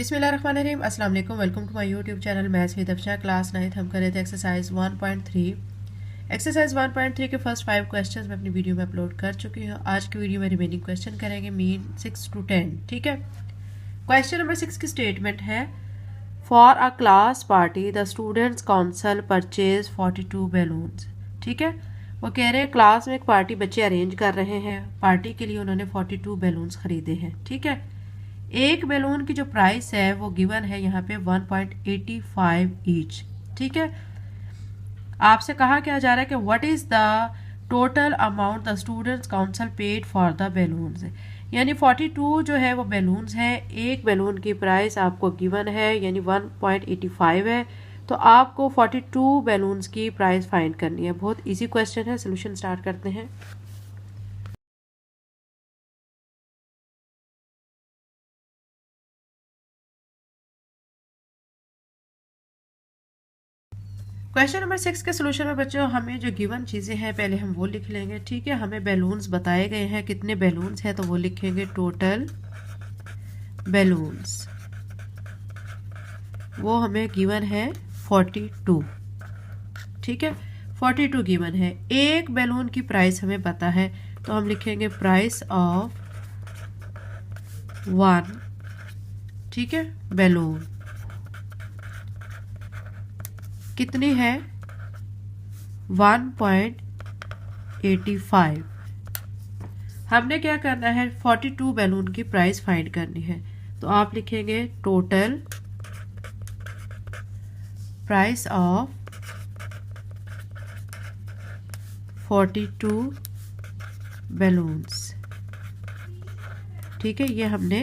बिस्मिल्लाहिर्रहमानिर्रहीम अस्सलाम वालेकुम। Welcome to my YouTube channel maths with Afsha. Class 9 हम कर रहे थे एक्सरसाइज 1.3। एक्सरसाइज 1.3 के फर्स्ट 5 क्वेश्चंस मैं अपनी वीडियो में अपलोड कर चुकी हूँ। आज की वीडियो में रिमेनिंग क्वेश्चन करेंगे मीन 6 to 10। ठीक है। क्वेश्चन नंबर 6 की स्टेटमेंट है for a class party the students council purchase 42 balloons. ठीक है। वो कह रहे हैं क्लास में एक पार्टी बच्चे अरेंज कर रहे हैं, पार्टी के लिए उन्होंने 42 बैलून्स खरीदे हैं। ठीक है। एक बैलून की जो प्राइस है वो गिवन है यहाँ पे 1.85 ईच। ठीक है। आपसे कहा क्या जा रहा है कि what is the total amount the students council paid for the balloons, यानी 42 जो है वो बैलून्स हैं। एक बैलून की प्राइस आपको गिवन है यानी 1.85 है, तो आपको 42 बैलून्स की प्राइस फाइंड करनी है। बहुत इजी क्वेश्चन है। सोल्यूशन स्टार्ट करते हैं। क्वेश्चन नंबर 6 के सोल्यूशन में बच्चों हमें जो गिवन चीज़ें हैं पहले हम वो लिख लेंगे। ठीक है। हमें बैलून्स बताए गए हैं, कितने बैलून्स हैं तो वो लिखेंगे टोटल बैलून्स। वो हमें गिवन है 42। ठीक है। 42 गिवन है। एक बैलून की प्राइस हमें पता है तो हम लिखेंगे प्राइस ऑफ 1। ठीक है। बैलून कितनी है 1.85। हमने क्या करना है 42 बैलून की प्राइस फाइंड करनी है, तो आप लिखेंगे टोटल प्राइस ऑफ 42 बैलून्स। ठीक है। ये हमने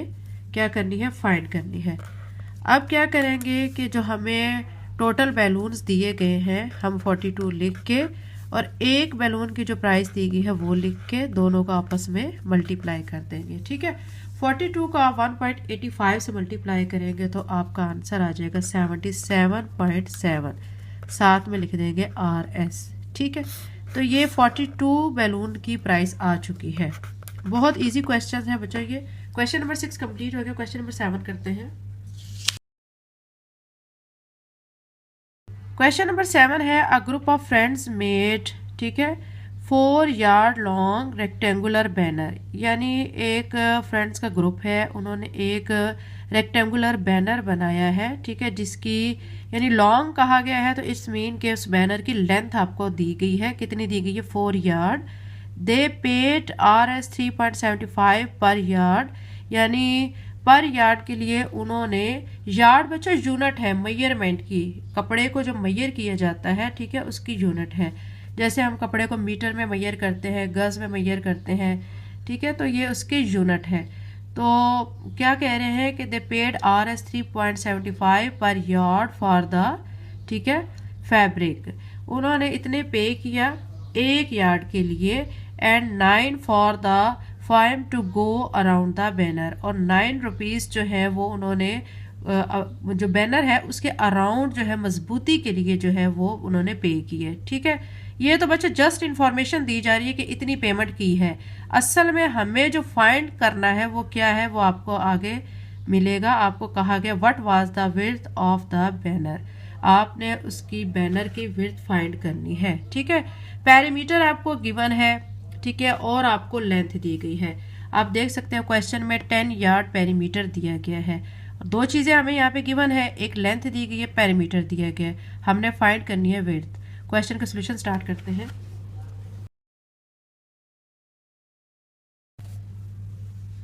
क्या करनी है फाइंड करनी है। अब क्या करेंगे कि जो हमें टोटल बैलून्स दिए गए हैं हम 42 लिख के और एक बैलून की जो प्राइस दी गई है वो लिख के दोनों का आपस में मल्टीप्लाई कर देंगे। ठीक है। 42 का 1.85 से मल्टीप्लाई करेंगे तो आपका आंसर आ जाएगा 77.7। साथ में लिख देंगे RS। ठीक है। तो ये 42 बैलून की प्राइस आ चुकी है। बहुत ईजी क्वेश्चन है बच्चों ये। क्वेश्चन नंबर 6 कंप्लीट हो गया। क्वेश्चन नंबर 7 करते हैं। क्वेश्चन नंबर 7 है a group of friends made, ठीक है, 4 यार्ड लॉन्ग रेक्टेंगुलर बैनर। यानी एक फ्रेंड्स का ग्रुप है, उन्होंने एक रेक्टेंगुलर बैनर बनाया है। ठीक है। जिसकी यानी लॉन्ग कहा गया है तो इट्स मीन के उस बैनर की लेंथ आपको दी गई है। कितनी दी गई है 4 यार्ड। दे पेड RS 3.75 पर यार्ड, यानी पर यार्ड के लिए उन्होंने, यार्ड बच्चों यूनिट है मेजरमेंट की, कपड़े को जो मेजर किया जाता है, ठीक है, उसकी यूनिट है। जैसे हम कपड़े को मीटर में मेजर करते हैं, गज में मेजर करते हैं। ठीक है। तो ये उसकी यूनिट है। तो क्या कह रहे हैं कि दे पेड RS 3.75 पर यार्ड फॉर द, ठीक है, फैब्रिक। उन्होंने इतने पे किया एक यार्ड के लिए and 9 for the fame to go around the banner, और 9 रुपीज़ जो है वो उन्होंने जो बैनर है उसके अराउंड जो है मजबूती के लिए जो है वो उन्होंने पे की है। ठीक है। ये तो बच्चों जस्ट इंफॉर्मेशन दी जा रही है कि इतनी पेमेंट की है। असल में हमें जो फाइंड करना है वो क्या है वो आपको आगे मिलेगा। आपको कहा गया what was the width of the banner. आपने उसकी बैनर की विड्थ फाइंड करनी है। ठीक है। पेरीमीटर आपको गिवन है। ठीक है। और आपको लेंथ दी गई है। आप देख सकते हैं क्वेश्चन में 10 यार्ड पेरीमीटर दिया गया है। दो चीज़ें हमें यहाँ पे गिवन है, एक लेंथ दी गई है, पेरीमीटर दिया गया है। हमने फाइंड करनी है विड्थ। क्वेश्चन का सोल्यूशन स्टार्ट करते हैं।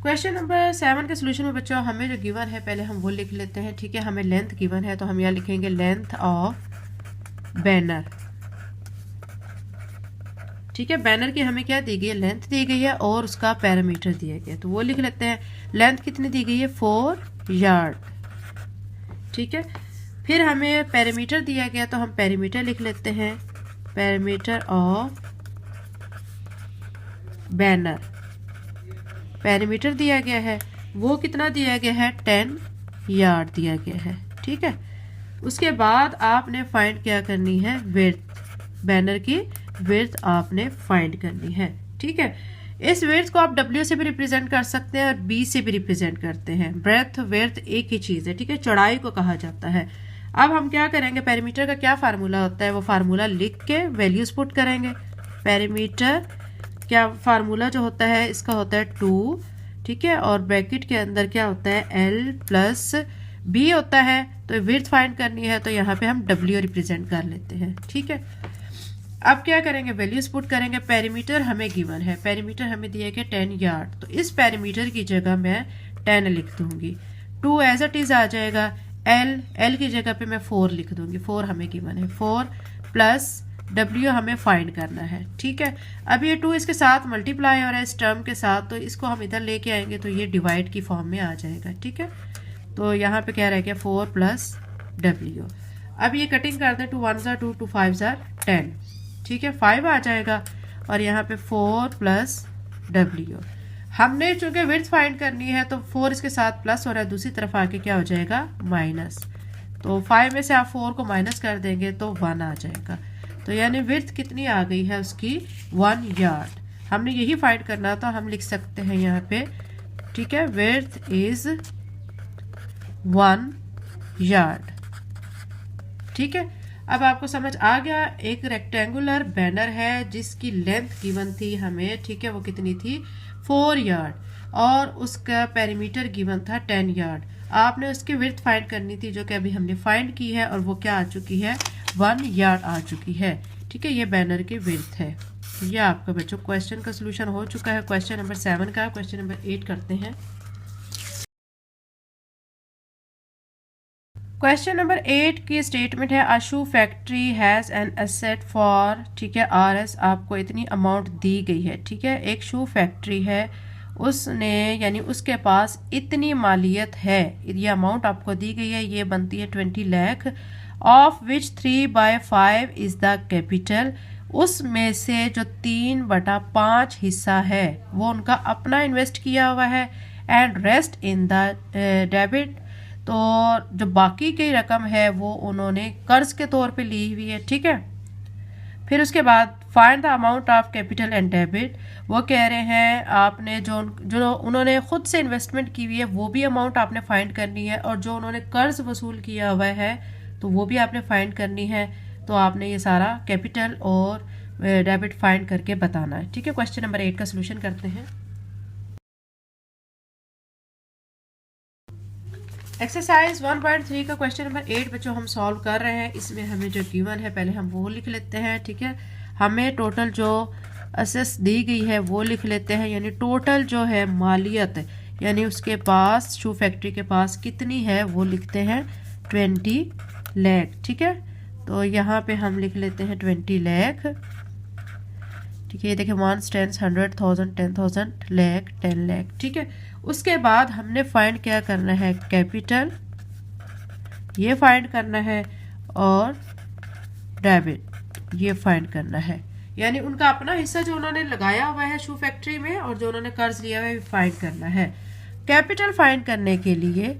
क्वेश्चन नंबर 7 के सोल्यूशन में बच्चों हमें जो गिवन है पहले हम वो लिख लेते हैं। ठीक है। हमें लेंथ गिवन है तो हम यहाँ लिखेंगे लेंथ ऑफ बैनर। ठीक है। बैनर की हमें क्या दी गई है, लेंथ दी गई है और उसका पैरामीटर दिया गया, तो वो लिख लेते हैं। लेंथ कितनी दी गई है 4 यार्ड। ठीक है। फिर हमें पैरामीटर दिया गया तो हम पैरामीटर लिख लेते हैं। पैरामीटर ऑफ बैनर, पैरामीटर दिया गया है वो कितना दिया गया है 10 यार्ड दिया गया है। ठीक है। उसके बाद आपने फाइंड क्या करनी है विड्थ, बैनर की विड्थ आपने फाइंड करनी है। ठीक है। इस विड्थ को आप W से भी रिप्रेजेंट कर सकते हैं और B से भी रिप्रेजेंट करते हैं। ब्रेथ विड्थ एक ही चीज है, ठीक है, चौड़ाई को कहा जाता है। अब हम क्या करेंगे, पेरीमीटर का क्या फार्मूला होता है, वो फार्मूला लिख के वैल्यूज पुट करेंगे। पेरीमीटर क्या फार्मूला जो होता है इसका होता है 2, ठीक है, और ब्रैकेट के अंदर क्या होता है L प्लस B होता है। तो विड्थ फाइंड करनी है तो यहाँ पे हम W रिप्रेजेंट कर लेते हैं, ठीक है। अब क्या करेंगे, वैल्यूज पुट करेंगे। पेरीमीटर हमें गिवन है, पेरीमीटर हमें दिया गया 10 यार्ड, तो इस पेरीमीटर की जगह मैं 10 लिख दूंगी। 2 एज इट इज आ जाएगा। L की जगह पे मैं 4 लिख दूंगी, 4 हमें गिवन है। 4 प्लस W हमें फाइंड करना है, ठीक है। अब ये 2 इसके साथ मल्टीप्लाई हो रहा है इस टर्म के साथ, तो इसको हम इधर लेके आएंगे तो ये डिवाइड की फॉर्म में आ जाएगा, ठीक है। तो यहाँ पे क्या रह गया 4 प्लस W। अब ये कटिंग करते हैं, 2 1 जार 2, 2 5 जार 10, ठीक है, 5 आ जाएगा। और यहाँ पे 4 प्लस W। हमने चूंकि विड्थ फाइंड करनी है तो 4 इसके साथ प्लस हो रहा है, दूसरी तरफ आके क्या हो जाएगा माइनस। तो 5 में से आप 4 को माइनस कर देंगे तो 1 आ जाएगा। तो यानी विड्थ कितनी आ गई है उसकी 1 यार्ड। हमने यही फाइंड करना था, हम लिख सकते हैं यहाँ पे, ठीक है, विड्थ इज 1 यार्ड, ठीक है। अब आपको समझ आ गया, एक रेक्टेंगुलर बैनर है जिसकी लेंथ गिवन थी हमें, ठीक है, वो कितनी थी 4 यार्ड, और उसका पेरीमीटर गिवन था 10 यार्ड। आपने उसकी विड्थ फाइंड करनी थी जो कि अभी हमने फाइंड की है, और वो क्या आ चुकी है 1 यार्ड आ चुकी है, ठीक है। ये बैनर की विड्थ है। ये आपका बच्चों क्वेश्चन का सोल्यूशन हो चुका है, क्वेश्चन नंबर 7 का। क्वेश्चन नंबर 8 करते हैं। क्वेश्चन नंबर 8 की स्टेटमेंट है, a shoe factory has an asset for, ठीक है, RS, आपको इतनी अमाउंट दी गई है, ठीक है। एक शू फैक्ट्री है, उसने यानी उसके पास इतनी मालियत है, ये अमाउंट आपको दी गई है, ये बनती है 20 lakh, of which 3/5 is the capital. उसमें से जो 3/5 हिस्सा है वो उनका अपना इन्वेस्ट किया हुआ है, and rest in the debit, तो जो बाकी की रकम है वो उन्होंने कर्ज के तौर पे ली हुई है, ठीक है। फिर उसके बाद find the amount of capital and debit, वो कह रहे हैं आपने जो उन्होंने खुद से इन्वेस्टमेंट की हुई है वो भी अमाउंट आपने फाइंड करनी है, और जो उन्होंने कर्ज वसूल किया हुआ है तो वो भी आपने फाइंड करनी है। तो आपने ये सारा कैपिटल और डेबिट फाइंड करके बताना है, ठीक है। क्वेश्चन नंबर 8 का सोल्यूशन करते हैं। एक्सरसाइज 1.3 का क्वेश्चन नंबर 8 बच्चों हम सॉल्व कर रहे हैं। इसमें हमें जो गिवन है पहले हम वो लिख लेते हैं, ठीक है। हमें टोटल जो असेस दी गई है वो लिख लेते हैं, यानी टोटल जो है मालियत, यानी उसके पास शू फैक्ट्री के पास कितनी है वो लिखते हैं 20 लाख, ठीक है। तो यहाँ पे हम लिख लेते हैं 20 लाख, ठीक है। ये देखिए 1 10 100,000 10,000 लाख 10 लाख, ठीक है। उसके बाद हमने फाइंड क्या करना है, कैपिटल ये फाइंड करना है, और डेबिट ये फाइंड करना है, यानी उनका अपना हिस्सा जो उन्होंने लगाया हुआ है शू फैक्ट्री में और जो उन्होंने कर्ज लिया हुआ है फाइंड करना है। कैपिटल फाइंड करने के लिए,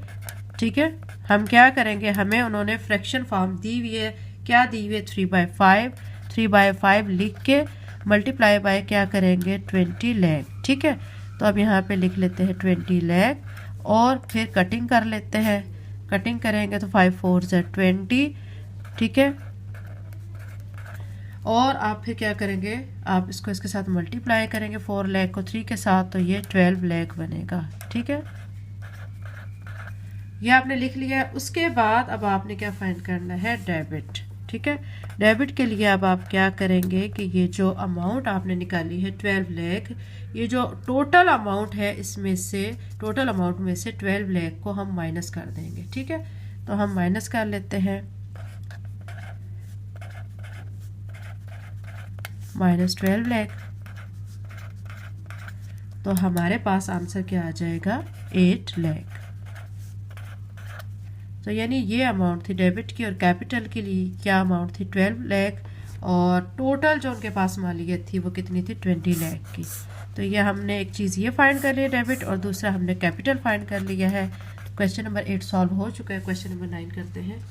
ठीक है, हम क्या करेंगे, हमें उन्होंने फ्रैक्शन फॉर्म दी हुई है, क्या दी हुई है 3/5, 3/5 लिख के मल्टीप्लाई बाय क्या करेंगे 20 लाख, ठीक है। तो अब यहाँ पे लिख लेते हैं 20 लाख, और फिर कटिंग कर लेते हैं। कटिंग करेंगे तो 5 4 ज़ा 20, ठीक है। और आप फिर क्या करेंगे, आप इसको इसके साथ मल्टीप्लाई करेंगे 4 लाख को 3 के साथ, तो ये 12 लाख बनेगा, ठीक है। ये आपने लिख लिया है। उसके बाद अब आपने क्या फाइंड करना है, डेबिट, ठीक है। डेबिट के लिए अब आप क्या करेंगे कि ये जो अमाउंट आपने निकाली है 12 लाख, ये जो टोटल अमाउंट है इसमें से, टोटल अमाउंट में से 12 लाख को हम माइनस कर देंगे, ठीक है। तो हम माइनस कर लेते हैं, -12 लाख, तो हमारे पास आंसर क्या आ जाएगा 8 लाख। तो यानी ये अमाउंट थी डेबिट की, और कैपिटल के लिए क्या अमाउंट थी 12 लाख, और टोटल जो उनके पास मालियत थी वो कितनी थी 20 लाख की। तो ये हमने एक चीज़ ये फाइंड कर लिया डेबिट, और दूसरा हमने कैपिटल फाइंड कर लिया है। क्वेश्चन नंबर 8 सॉल्व हो चुका है। क्वेश्चन नंबर 9 करते हैं।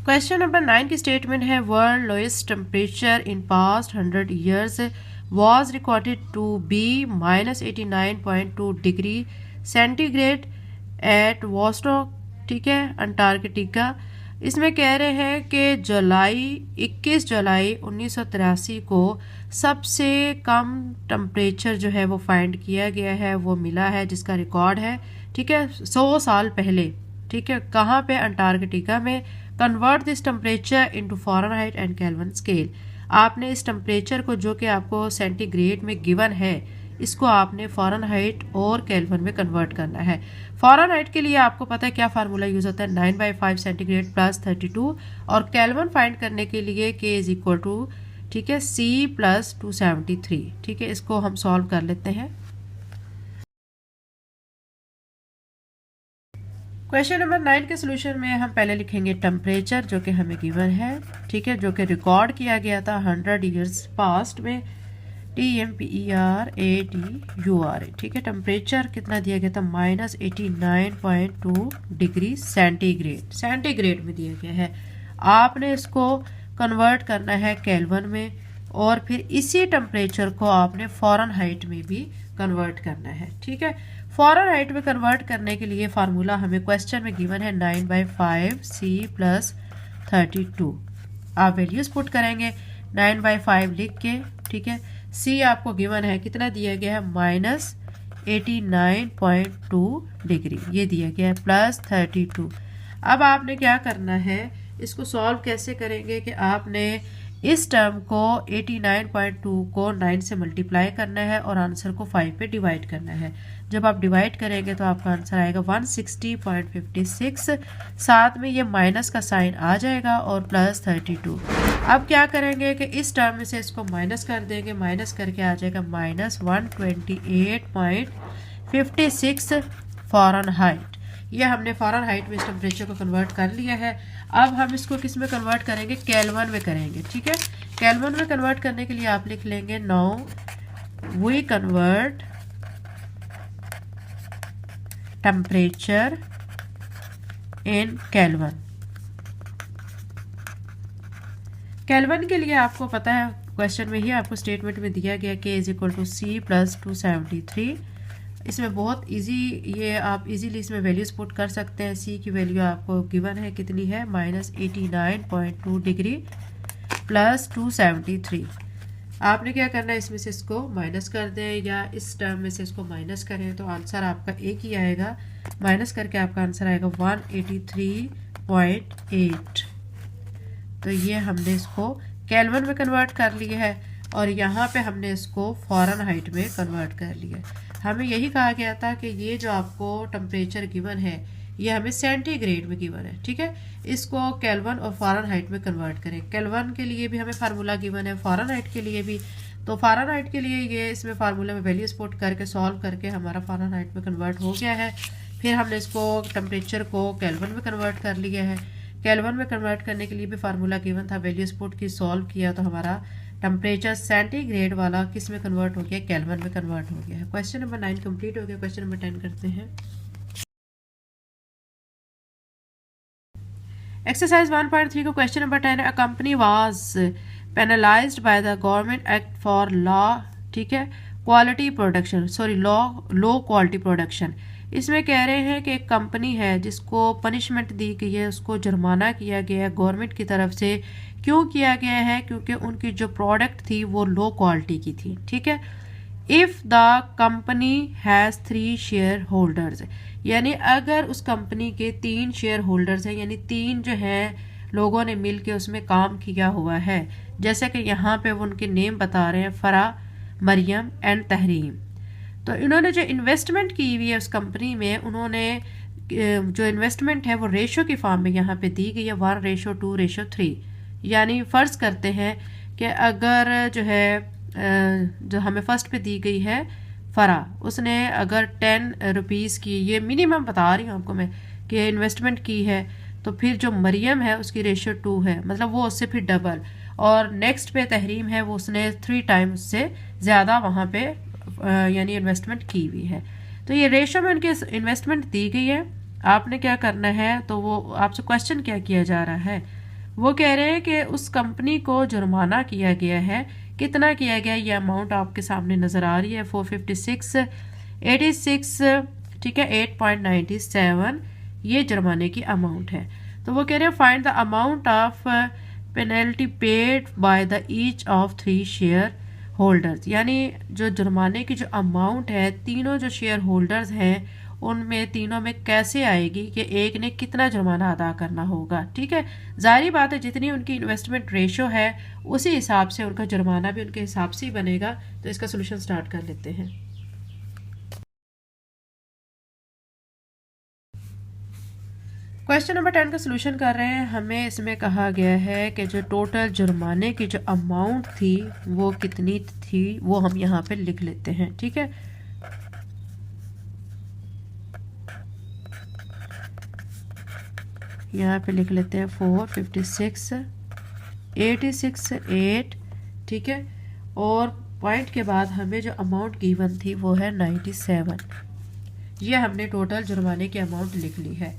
क्वेश्चन नंबर 9 की स्टेटमेंट है world lowest temperature in past 100 years was recorded to be -89.2 degree centigrade at Vostok, ठीक है, अंटार्कटिका। इसमें कह रहे हैं कि 21 जुलाई 1983 को सबसे कम टेम्परेचर जो है वो फाइंड किया गया है, वो मिला है, जिसका रिकॉर्ड है, ठीक है, 100 साल पहले, ठीक है, कहाँ पे, अंटार्कटिका में। Convert this temperature into Fahrenheit and kelvin scale. आपने इस टेम्परेचर को जो कि आपको सेंटीग्रेड में गिवन है, इसको आपने फ़ारेनहाइट और केल्विन में कन्वर्ट करना है। फ़ारेनहाइट के लिए आपको पता है क्या फार्मूला यूज़ होता है, 9/5 सेंटीग्रेड प्लस 32, और केल्विन फाइंड करने के लिए K इज इक्वल टू, ठीक है, C प्लस 273, ठीक है। इसको हम सॉल्व कर लेते हैं। क्वेश्चन नंबर 9 के सोल्यूशन में हम पहले लिखेंगे टेम्परेचर जो कि हमें गिवन है, ठीक है, जो कि रिकॉर्ड किया गया था 100 ईयर्स पास्ट में, TMPERATURA, ठीक है। टेम्परेचर कितना दिया गया था, -89.2 डिग्री सेंटीग्रेड में दिया गया है। आपने इसको कन्वर्ट करना है केल्विन में, और फिर इसी टेम्परेचर को आपने फ़ारेनहाइट में भी कन्वर्ट करना है, ठीक है। फ़ारेनहाइट में कन्वर्ट करने के लिए फार्मूला हमें क्वेश्चन में गिवन है 9/5 C प्लस 32। आप वैल्यूज पुट करेंगे 9/5 लिख के, ठीक है। C आपको गिवन है, कितना दिया गया है, -89.2 डिग्री, ये दिया गया है, प्लस 32। अब आपने क्या करना है, इसको सॉल्व कैसे करेंगे कि आपने इस टर्म को 89.2 को 9 से मल्टीप्लाई करना है और आंसर को 5 पे डिवाइड करना है। जब आप डिवाइड करेंगे तो आपका आंसर आएगा 160.56, साथ में ये माइनस का साइन आ जाएगा और प्लस 32। अब क्या करेंगे कि इस टर्म में से इसको माइनस कर देंगे, माइनस करके आ जाएगा -128.56 फ़ारेनहाइट। ये हमने फ़ारेनहाइट में इस टेम्परेचर को कन्वर्ट कर लिया है। अब हम इसको किस में कन्वर्ट करेंगे, केल्विन में करेंगे, ठीक है। केल्विन में कन्वर्ट करने के लिए आप लिख लेंगे now we convert temperature in kelvin. Kelvin के लिए आपको पता है, क्वेश्चन में ही आपको स्टेटमेंट में दिया गया K is equal to C plus 273। इसमें बहुत इजी, ये आप इजीली इसमें वैल्यूज पुट कर सकते हैं। C की वैल्यू आपको गिवन है, कितनी है, -89.2 डिग्री प्लस 273। आपने क्या करना है, इसमें से इसको माइनस कर दें या इस टर्म में से इसको माइनस करें तो आंसर आपका एक ही आएगा। माइनस करके आपका आंसर आएगा 183.8। तो ये हमने इसको केल्विन में कन्वर्ट कर लिया है और यहाँ पे हमने इसको फ़ारेनहाइट में कन्वर्ट कर लिया है। हमें यही कहा गया था कि ये जो आपको टेम्परेचर गिवन है ये हमें सेंटीग्रेड में गिवन है, ठीक है। इसको केल्विन और फ़ारेनहाइट में कन्वर्ट करें। केल्विन के लिए भी हमें फार्मूला गिवन है, फ़ारेनहाइट के लिए भी। तो फ़ारेनहाइट के लिए ये इसमें फार्मूला में वैल्यूज पुट करके सॉल्व करके हमारा फ़ारेनहाइट में कन्वर्ट हो गया है। फिर हमने इसको टेम्परेचर को केल्विन में कन्वर्ट कर लिया है। केल्विन में कन्वर्ट करने के लिए भी फार्मूला गिवन था, वैल्यूज पुट की, सॉल्व किया तो हमारा टेम्परेचर सेंटीग्रेड वाला किस में कन्वर्ट हो गया, केल्विन में कन्वर्ट हो गया है। क्वेश्चन नंबर 9 कंप्लीट हो गया। क्वेश्चन नंबर 10 करते हैं। एक्सरसाइज 1.3 को क्वेश्चन नंबर 10 है, a company was penalised by the government act for law, ठीक है, quality production, sorry low quality production. इसमें कह रहे हैं कि एक कंपनी है जिसको पनिशमेंट दी गई है, उसको जुर्माना किया गया है गवर्नमेंट की तरफ से। क्यों किया गया है, क्योंकि उनकी जो प्रोडक्ट थी वो लो क्वालिटी की थी, ठीक है। If the company has 3 share holders, यानी अगर उस कंपनी के 3 शेयर होल्डर्स हैं, यानी 3 जो है लोगों ने मिल के उसमें काम किया हुआ है, जैसे कि यहाँ पे वो उनके नेम बता रहे हैं, फ़रा, मरियम एंड तहरीम। तो इन्होंने जो इन्वेस्टमेंट की हुई है उस कंपनी में, उन्होंने जो इन्वेस्टमेंट है वो रेशो की फॉर्म में यहाँ पे दी गई है 1:2:3। यानी फ़र्ज़ करते हैं कि अगर जो है जो हमें फ़र्स्ट पे दी गई है फ़रा, उसने अगर 10 रुपीज़ की, ये मिनिमम बता रही हूँ आपको मैं, कि इन्वेस्टमेंट की है, तो फिर जो मरियम है उसकी रेशो 2 है, मतलब वो उससे फिर डबल, और नेक्स्ट पे तहरीम है वो उसने 3 टाइम उससे ज़्यादा वहाँ पे यानी इन्वेस्टमेंट की हुई है। तो ये रेशो में उनकी इन्वेस्टमेंट दी गई है। आपने क्या करना है, तो वो आपसे क्वेश्चन क्या किया जा रहा है वो कह रहे हैं कि उस कंपनी को जुर्माना किया गया है। कितना किया गया? ये अमाउंट आपके सामने नज़र आ रही है 456.86, ठीक है, 8.97 ये जुर्माने की अमाउंट है। तो वो कह रहे हैं find the amount of penalty paid by the each of 3 share holders, यानी जो जुर्माने की जो अमाउंट है तीनों जो शेयर होल्डर्स हैं उनमें तीनों में कैसे आएगी कि एक ने कितना जुर्माना अदा करना होगा। ठीक है, जाहिर बात है जितनी उनकी इन्वेस्टमेंट रेशो है उसी हिसाब से उनका जुर्माना भी उनके हिसाब से ही बनेगा। तो इसका सोल्यूशन स्टार्ट कर लेते हैं। क्वेश्चन नंबर 10 का सोल्यूशन कर रहे हैं। हमें इसमें कहा गया है कि जो टोटल जुर्माने की जो अमाउंट थी वो कितनी थी, वो हम यहाँ पे लिख लेते हैं। ठीक है, यहाँ पे लिख लेते हैं 456.86.8, ठीक है, और पॉइंट के बाद हमें जो अमाउंट गिवन थी वो है 97। ये हमने टोटल जुर्माने की अमाउंट लिख ली है।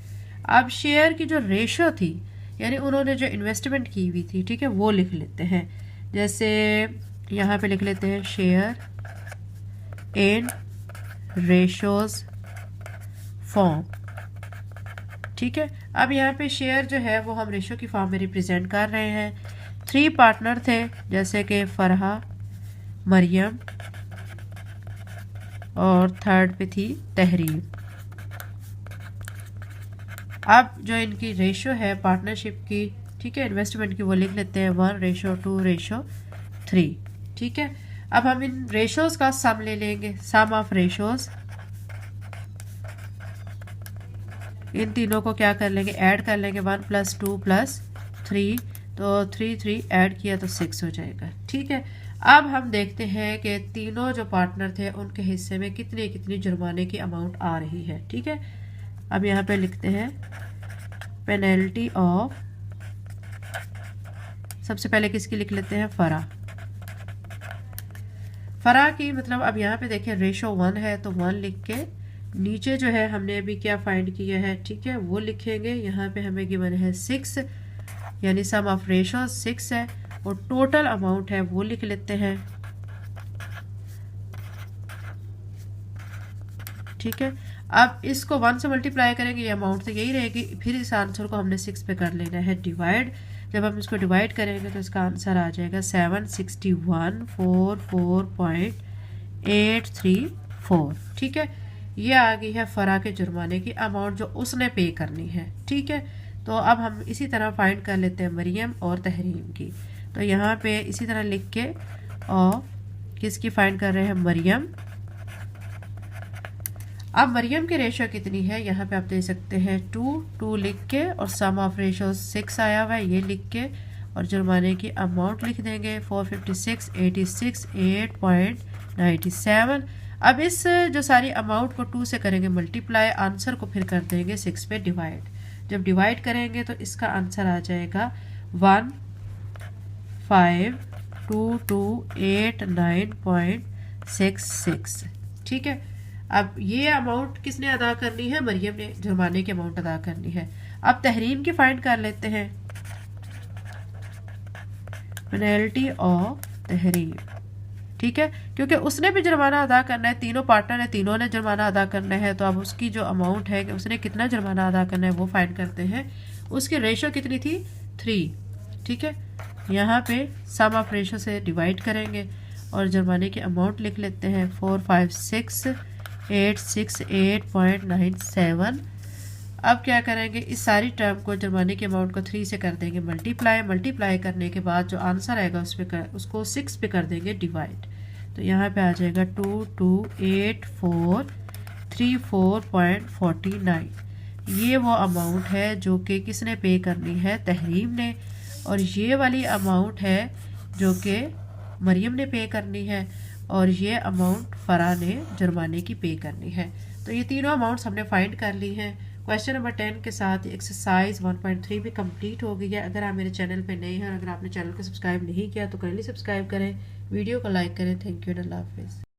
अब शेयर की जो रेशो थी, यानी उन्होंने जो इन्वेस्टमेंट की हुई थी, ठीक है, वो लिख लेते हैं। जैसे यहाँ पे लिख लेते हैं शेयर इन रेशोज फॉर्म। ठीक है, अब यहाँ पे शेयर जो है वो हम रेशो की फॉर्म में रिप्रेजेंट कर रहे हैं। 3 पार्टनर थे जैसे कि फरहा, मरियम और थर्ड पे थी तहरीम। अब जो इनकी रेशो है पार्टनरशिप की, ठीक है, इन्वेस्टमेंट की, वो लिख लेते हैं 1:2:3। ठीक है, अब हम इन रेशोज का सम ले लेंगे, सम ऑफ रेशोज। इन तीनों को क्या कर लेंगे? ऐड कर लेंगे। 1 + 2 + 3, तो 3 ऐड किया तो 6 हो जाएगा। ठीक है, अब हम देखते हैं कि तीनों जो पार्टनर थे उनके हिस्से में कितनी कितनी जुर्माने की अमाउंट आ रही है। ठीक है, अब यहाँ पे लिखते हैं पेनल्टी ऑफ, सबसे पहले किसकी लिख लेते हैं? फरा की, मतलब अब यहाँ पे देखिए रेशो 1 है तो 1 लिख के नीचे जो है हमने अभी क्या फाइंड किया है, ठीक है, वो लिखेंगे। यहाँ पे हमें गिवन है 6, यानी सम ऑफ रेशो 6 है, और टोटल अमाउंट है वो लिख लेते हैं। ठीक है, अब इसको 1 से मल्टीप्लाई करेंगे, ये अमाउंट तो यही रहेगी। फिर इस आंसर को हमने 6 पे कर लेना है डिवाइड। जब हम इसको डिवाइड करेंगे तो इसका आंसर आ जाएगा 761,444.834। ठीक है, ये आ गई है फरा के जुर्माने की अमाउंट जो उसने पे करनी है। ठीक है, तो अब हम इसी तरह फाइंड कर लेते हैं मरियम और तहरीम की। तो यहाँ पे इसी तरह लिख के और किसकी फाइंड कर रहे हैं? मरियम। अब मरियम की रेशो कितनी है यहाँ पे आप दे सकते हैं 2 लिख के, और सम ऑफ रेशो 6 आया हुआ है ये लिख के, और जुर्माने की अमाउंट लिख देंगे 456.86.8.97। अब इस जो सारी अमाउंट को 2 से करेंगे मल्टीप्लाई, आंसर को फिर कर देंगे 6 पे डिवाइड। जब डिवाइड करेंगे तो इसका आंसर आ जाएगा 152289.66। ठीक है, अब ये अमाउंट किसने अदा करनी है? मरियम ने जुर्माने की अमाउंट अदा करनी है। अब तहरीम की फाइंड कर लेते हैं, पेनल्टी ऑफ तहरीम। ठीक है, क्योंकि उसने भी जुर्माना अदा करना है, तीनों पार्टनर है, तीनों ने जुर्माना अदा करना है। तो अब उसकी जो अमाउंट है कि उसने कितना जुर्माना अदा करना है वो फाइंड करते हैं। उसकी रेशो कितनी थी? 3। ठीक है, यहाँ पे सम ऑफ रेशो से डिवाइड करेंगे और जुर्माने की अमाउंट लिख लेते हैं 456.868.97। अब क्या करेंगे? इस सारी टर्म को, जुर्माने की अमाउंट को 3 से कर देंगे मल्टीप्लाई करने के बाद जो आंसर आएगा उसको 6 पे कर देंगे डिवाइड। तो यहाँ पे आ जाएगा 228434.49। ये वो अमाउंट है जो कि किसने पे करनी है? तहरीम ने। और ये वाली अमाउंट है जो कि मरियम ने पे करनी है, और ये अमाउंट फरा ने जुर्माने की पे करनी है। तो ये तीनों अमाउंट्स हमने फाइंड कर ली हैं। क्वेश्चन नंबर 10 के साथ एक्सरसाइज 1.3 भी कंप्लीट हो गई है। अगर आप मेरे चैनल पे नए हैं और अगर आपने चैनल को सब्सक्राइब नहीं किया तो काइंडली सब्सक्राइब करें, वीडियो को लाइक करें। थैंक यू एंड अल्लाह हाफिज़।